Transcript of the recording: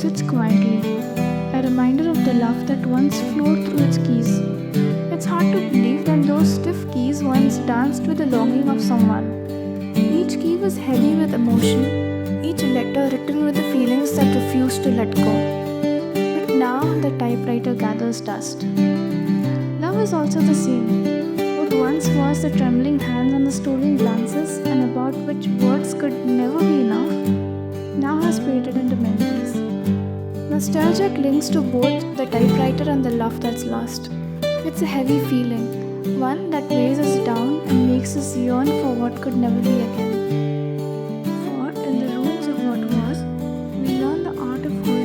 sits quietly, a reminder of the love that once flowed through its keys. It's hard to believe that those stiff keys once danced with the longing of someone. Each key was heavy with emotion, each letter written with the feelings that refused to let go. But now the typewriter gathers dust. Love is also the same. What once was the trembling hands and the stolen glances, and about which words could never be enough, now has faded into memories. Nostalgia clings to both the typewriter and the love that's lost. It's a heavy feeling, one that weighs us down and makes us yearn for what could never be again. For in the rooms of what was, we learn the art of holding